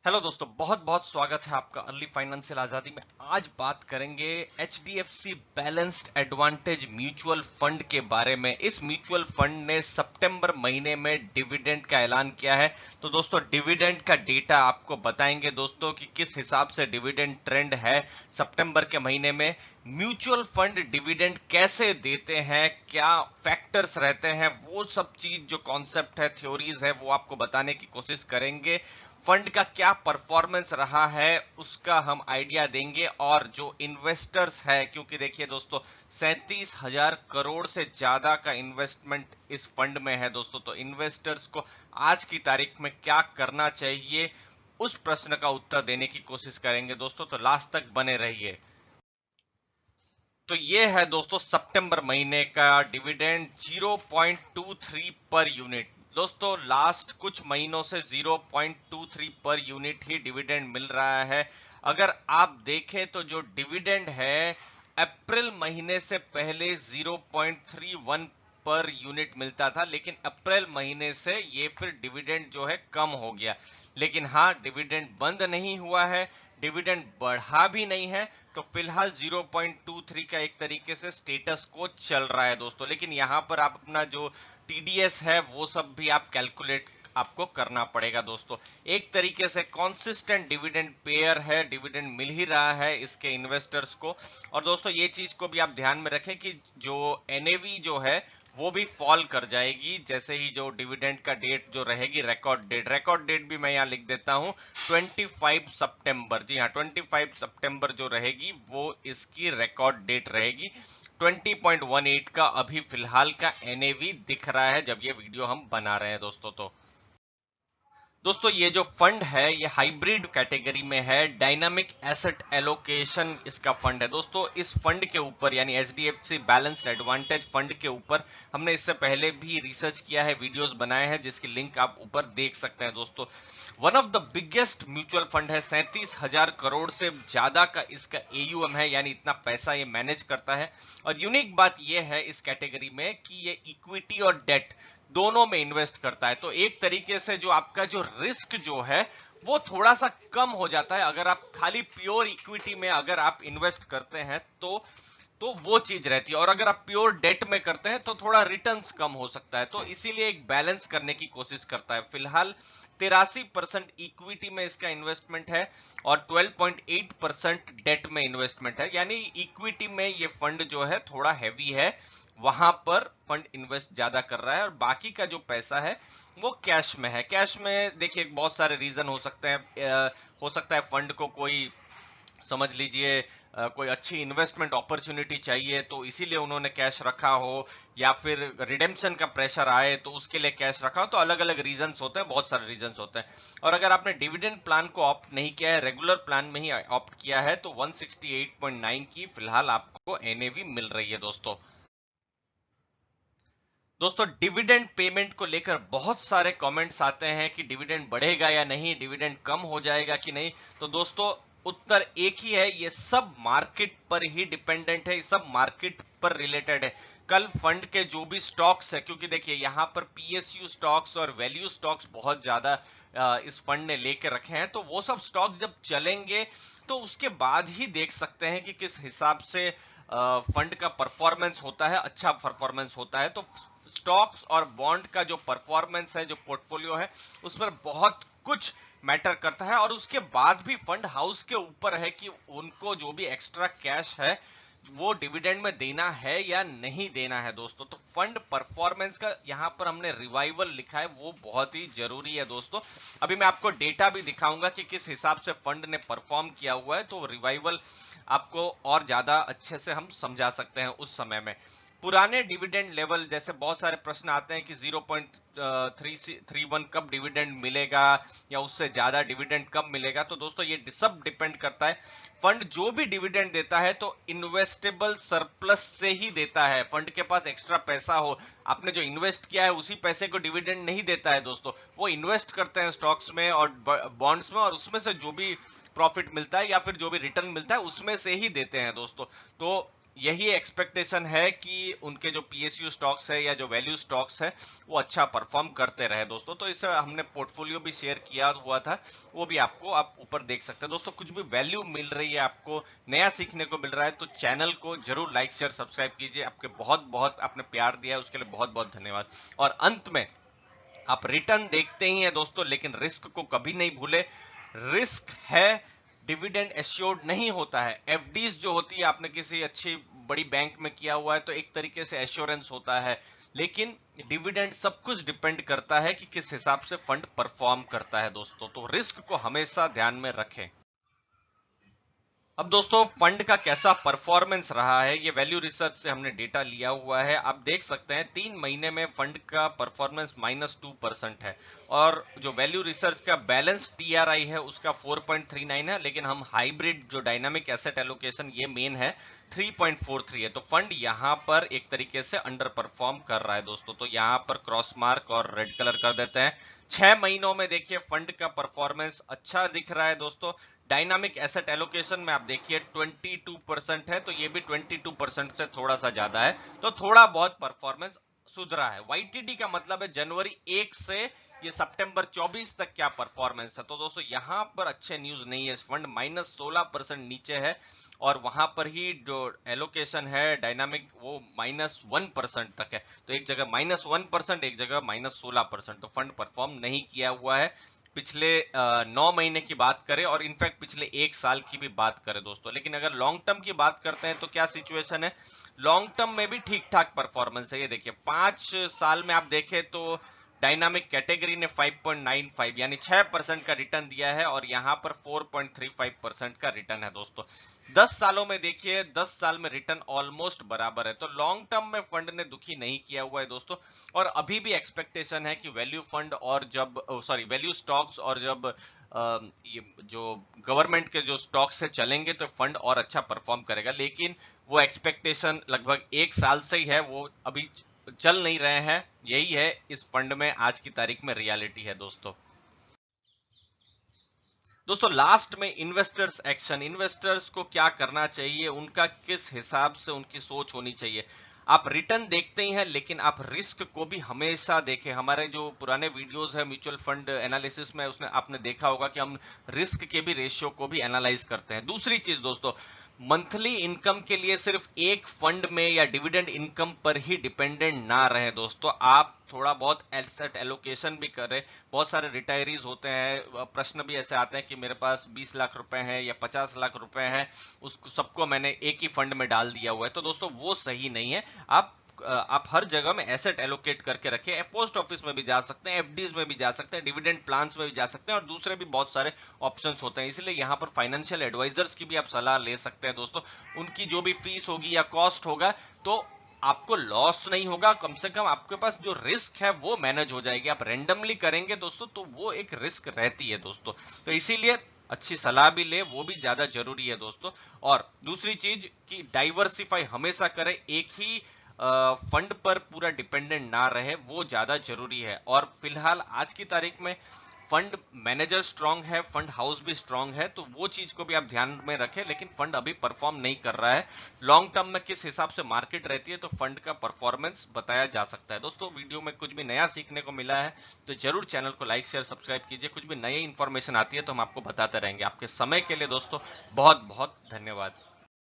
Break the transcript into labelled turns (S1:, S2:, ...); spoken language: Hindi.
S1: हेलो दोस्तों, बहुत बहुत स्वागत है आपका अर्ली फाइनेंशियल आजादी में। आज बात करेंगे HDFC balanced advantage mutual fund के बारे में। इस म्यूचुअल फंड ने सितंबर महीने में डिविडेंड का ऐलान किया है। तो दोस्तों, डिविडेंड का डेटा आपको बताएंगे दोस्तों कि किस हिसाब से डिविडेंड ट्रेंड है सितंबर के महीने में। म्यूचुअल फंड डिविडेंड कैसे देते हैं, क्या फैक्टर्स रहते हैं, वो सब चीज जो कॉन्सेप्ट है, थ्योरीज है, वो आपको बताने की कोशिश करेंगे। फंड का क्या परफॉर्मेंस रहा है उसका हम आइडिया देंगे। और जो इन्वेस्टर्स है, क्योंकि देखिए दोस्तों, 37,000 करोड़ से ज्यादा का इन्वेस्टमेंट इस फंड में है दोस्तों। तो इन्वेस्टर्स को आज की तारीख में क्या करना चाहिए, उस प्रश्न का उत्तर देने की कोशिश करेंगे दोस्तों। तो लास्ट तक बने रहिए। तो ये है दोस्तों सितंबर महीने का डिविडेंड 0.23 पर यूनिट। दोस्तों, लास्ट कुछ महीनों से 0.23 पर यूनिट ही डिविडेंड मिल रहा है। अगर आप देखें तो जो डिविडेंड है अप्रैल महीने से पहले 0.31 पर यूनिट मिलता था, लेकिन अप्रैल महीने से ये फिर डिविडेंड जो है कम हो गया। लेकिन हाँ, डिविडेंड बंद नहीं हुआ है, डिविडेंड बढ़ा भी नहीं है। तो फिलहाल 0.23 का एक तरीके से स्टेटस को चल रहा है दोस्तों। लेकिन यहां पर आप अपना जो टीडीएस है वो सब भी आप कैलकुलेट आपको करना पड़ेगा दोस्तों। एक तरीके से कॉन्सिस्टेंट डिविडेंड पेयर है, डिविडेंड मिल ही रहा है इसके इन्वेस्टर्स को। और दोस्तों, ये चीज को भी आप ध्यान में रखें कि जो एनएवी जो है वो भी फॉल कर जाएगी जैसे ही जो डिविडेंड का डेट जो रहेगी, रिकॉर्ड डेट भी मैं यहाँ लिख देता हूँ 25 सितंबर। जी हाँ, 25 सितंबर जो रहेगी वो इसकी रिकॉर्ड डेट रहेगी। 20.18 का अभी फिलहाल का एनएवी दिख रहा है जब ये वीडियो हम बना रहे हैं दोस्तों। तो दोस्तों, ये जो फंड है ये हाइब्रिड कैटेगरी में है, डायनामिक एसेट एलोकेशन इसका फंड है दोस्तों। इस फंड के ऊपर यानी एचडीएफसी बैलेंस्ड एडवांटेज फंड के ऊपर हमने इससे पहले भी रिसर्च किया है, वीडियोस बनाए हैं, जिसकी लिंक आप ऊपर देख सकते हैं दोस्तों। One of the biggest mutual fund है, 37,000 करोड़ से ज्यादा का इसका एयूएम है, यानी इतना पैसा ये मैनेज करता है। और यूनिक बात ये है इस कैटेगरी में कि ये इक्विटी और डेट दोनों में इन्वेस्ट करता है। तो एक तरीके से जो आपका जो रिस्क जो है वो थोड़ा सा कम हो जाता है। अगर आप खाली प्योर इक्विटी में अगर आप इन्वेस्ट करते हैं तो वो चीज रहती है, और अगर आप प्योर डेट में करते हैं तो थोड़ा रिटर्न्स कम हो सकता है। तो इसीलिए एक बैलेंस करने की कोशिश करता है। फिलहाल 83% इक्विटी में इसका इन्वेस्टमेंट है और 12.8% डेट में इन्वेस्टमेंट है। यानी इक्विटी में ये फंड जो है थोड़ा हैवी है, वहां पर फंड इन्वेस्ट ज्यादा कर रहा है। और बाकी का जो पैसा है वो कैश में है। कैश में देखिए बहुत सारे रीजन हो सकते हैं। हो सकता है फंड को कोई, समझ लीजिए, कोई अच्छी इन्वेस्टमेंट अपॉर्चुनिटी चाहिए तो इसीलिए उन्होंने कैश रखा हो, या फिर रिडेम्पशन का प्रेशर आए तो उसके लिए कैश रखा हो। तो अलग अलग रीजंस होते हैं, बहुत सारे रीजंस होते हैं। और अगर आपने डिविडेंड प्लान को ऑप्ट नहीं किया है, रेगुलर प्लान में ही ऑप्ट किया है, तो 168.9 की फिलहाल आपको एनएवी मिल रही है दोस्तों। दोस्तों, डिविडेंड पेमेंट को लेकर बहुत सारे कमेंट्स आते हैं कि डिविडेंड बढ़ेगा या नहीं, डिविडेंड कम हो जाएगा कि नहीं। तो दोस्तों, उत्तर एक ही है, ये सब मार्केट पर ही डिपेंडेंट है, ये सब मार्केट पर रिलेटेड है। कल फंड के जो भी स्टॉक्स है, क्योंकि देखिए यहाँ पर पीएसयू स्टॉक्स और वैल्यू स्टॉक्स बहुत ज्यादा इस फंड ने लेके रखे हैं, तो वो सब स्टॉक्स जब चलेंगे तो उसके बाद ही देख सकते हैं कि किस हिसाब से फंड का परफॉर्मेंस होता है, अच्छा परफॉर्मेंस होता है। तो स्टॉक्स और बॉन्ड का जो परफॉर्मेंस है, जो पोर्टफोलियो है, उस पर बहुत कुछ मैटर करता है। और उसके बाद भी फंड हाउस के ऊपर है कि उनको जो भी एक्स्ट्रा कैश है वो डिविडेंड में देना है या नहीं देना है दोस्तों। तो फंड परफॉर्मेंस का यहाँ पर हमने रिवाइवल लिखा है, वो बहुत ही जरूरी है दोस्तों। अभी मैं आपको डेटा भी दिखाऊंगा कि किस हिसाब से फंड ने परफॉर्म किया हुआ है, तो रिवाइवल आपको और ज्यादा अच्छे से हम समझा सकते हैं उस समय में। पुराने डिविडेंड लेवल, जैसे बहुत सारे प्रश्न आते हैं कि 0.31 कब डिविडेंड मिलेगा या उससे ज्यादा डिविडेंड कब मिलेगा। तो दोस्तों, ये सब डिपेंड करता है। फंड जो भी डिविडेंड देता है तो इन्वेस्टेबल सरप्लस से ही देता है। फंड के पास एक्स्ट्रा पैसा हो, आपने जो इन्वेस्ट किया है उसी पैसे को डिविडेंड नहीं देता है दोस्तों। वो इन्वेस्ट करते हैं स्टॉक्स में और बॉन्ड्स में, और उसमें से जो भी प्रॉफिट मिलता है या फिर जो भी रिटर्न मिलता है उसमें से ही देते हैं दोस्तों। तो यही एक्सपेक्टेशन है कि उनके जो पीएसयू स्टॉक्स है या जो वैल्यू स्टॉक्स है वो अच्छा परफॉर्म करते रहे दोस्तों। तो इस हमने पोर्टफोलियो भी शेयर किया हुआ था, वो भी आपको आप ऊपर देख सकते हैं दोस्तों। कुछ भी वैल्यू मिल रही है, आपको नया सीखने को मिल रहा है, तो चैनल को जरूर लाइक शेयर सब्सक्राइब कीजिए। आपके बहुत बहुत आपने प्यार दिया है, उसके लिए बहुत बहुत धन्यवाद। और अंत में आप रिटर्न देखते ही हैं दोस्तों, लेकिन रिस्क को कभी नहीं भूले। रिस्क है, डिविडेंड एश्योर्ड नहीं होता है। एफडीज जो होती है, आपने किसी अच्छी बड़ी बैंक में किया हुआ है तो एक तरीके से एश्योरेंस होता है, लेकिन डिविडेंड सब कुछ डिपेंड करता है कि किस हिसाब से फंड परफॉर्म करता है दोस्तों। तो रिस्क को हमेशा ध्यान में रखें। अब दोस्तों फंड का कैसा परफॉर्मेंस रहा है, ये वैल्यू रिसर्च से हमने डेटा लिया हुआ है। आप देख सकते हैं 3 महीने में फंड का परफॉर्मेंस -2% है, और जो वैल्यू रिसर्च का बैलेंस टीआरआई है उसका 4.39 है, लेकिन हम हाइब्रिड जो डायनामिक एसेट एलोकेशन ये मेन है 3.43 है। तो फंड यहां पर एक तरीके से अंडर परफॉर्म कर रहा है दोस्तों। तो यहां पर क्रॉस मार्क और रेड कलर कर देते हैं। 6 महीनों में देखिए फंड का परफॉर्मेंस अच्छा दिख रहा है दोस्तों। डायनामिक एसेट एलोकेशन में आप देखिए 22% है, तो ये भी 22% से थोड़ा सा ज्यादा है, तो थोड़ा बहुत परफॉर्मेंस सुधरा है। वाईटीडी का मतलब है जनवरी 1 से ये सितंबर 24 तक क्या परफॉर्मेंस है। तो दोस्तों यहां पर अच्छे न्यूज नहीं है, फंड -16% नीचे है, और वहां पर ही जो एलोकेशन है डायनामिक वो -1% तक है। तो एक जगह -1%, एक जगह -16%, तो फंड परफॉर्म नहीं किया हुआ है। पिछले 9 महीने की बात करें और इनफैक्ट पिछले 1 साल की भी बात करें दोस्तों। लेकिन अगर लॉन्ग टर्म की बात करते हैं तो क्या सिचुएशन है, लॉन्ग टर्म में भी ठीक ठाक परफॉर्मेंस है। ये देखिए 5 साल में आप देखें तो डायनामिक कैटेगरी ने 5.95 यानी 6% का रिटर्न दिया है, और यहां पर 4.35% का रिटर्न है दोस्तों। 10 सालों में देखिए 10 साल में रिटर्न ऑलमोस्ट बराबर है। तो लॉन्ग टर्म में फंड ने दुखी नहीं किया हुआ है दोस्तों। और अभी भी एक्सपेक्टेशन है कि वैल्यू फंड और जब वैल्यू स्टॉक्स और जब ये जो गवर्नमेंट के जो स्टॉक्स है चलेंगे तो फंड और अच्छा परफॉर्म करेगा। लेकिन वो एक्सपेक्टेशन लगभग 1 साल से ही है, वो अभी चल नहीं रहे हैं। यही है इस फंड में आज की तारीख में रियलिटी है दोस्तों। दोस्तों लास्ट में इन्वेस्टर्स एक्शन, इन्वेस्टर्स को क्या करना चाहिए, उनका किस हिसाब से उनकी सोच होनी चाहिए। आप रिटर्न देखते ही हैं, लेकिन आप रिस्क को भी हमेशा देखें। हमारे जो पुराने वीडियोस है म्यूचुअल फंड एनालिसिस में, उसने आपने देखा होगा कि हम रिस्क के भी रेशियो को भी एनालाइज करते हैं। दूसरी चीज दोस्तों, मंथली इनकम के लिए सिर्फ एक फंड में या डिविडेंड इनकम पर ही डिपेंडेंट ना रहे दोस्तों। आप थोड़ा बहुत एसेट एलोकेशन भी करें। बहुत सारे रिटायरीज होते हैं, प्रश्न भी ऐसे आते हैं कि मेरे पास 20 लाख रुपए हैं या 50 लाख रुपए हैं, उसको सबको मैंने एक ही फंड में डाल दिया हुआ है। तो दोस्तों वो सही नहीं है। आप हर जगह में एसेट एलोकेट करके रखें। पोस्ट ऑफिस में भी जा सकते हैं, एफडीज में भी जा सकते हैं, डिविडेंड प्लान्स में भी जा सकते हैं, और दूसरे भी बहुत सारे ऑप्शंस होते हैं। इसलिए यहाँ पर फाइनेंशियल एडवाइजर्स की भी आप सलाह ले सकते हैं दोस्तों। उनकी जो भी फीस होगी या कॉस्ट होगा, तो आपको लॉस तो नहीं होगा, कम से कम आपके पास जो रिस्क है वो मैनेज हो जाएगी। आप रैंडमली करेंगे दोस्तों तो वो एक रिस्क रहती है दोस्तों। तो इसीलिए अच्छी सलाह भी ले, वो भी ज्यादा जरूरी है दोस्तों। और दूसरी चीज कि डाइवर्सिफाई हमेशा करें, एक ही फंड पर पूरा डिपेंडेंट ना रहे, वो ज्यादा जरूरी है। और फिलहाल आज की तारीख में फंड मैनेजर स्ट्रांग है, फंड हाउस भी स्ट्रांग है, तो वो चीज को भी आप ध्यान में रखें। लेकिन फंड अभी परफॉर्म नहीं कर रहा है। लॉन्ग टर्म में किस हिसाब से मार्केट रहती है तो फंड का परफॉर्मेंस बताया जा सकता है दोस्तों। वीडियो में कुछ भी नया सीखने को मिला है तो जरूर चैनल को लाइक शेयर सब्सक्राइब कीजिए। कुछ भी नई इंफॉर्मेशन आती है तो हम आपको बताते रहेंगे। आपके समय के लिए दोस्तों बहुत बहुत धन्यवाद।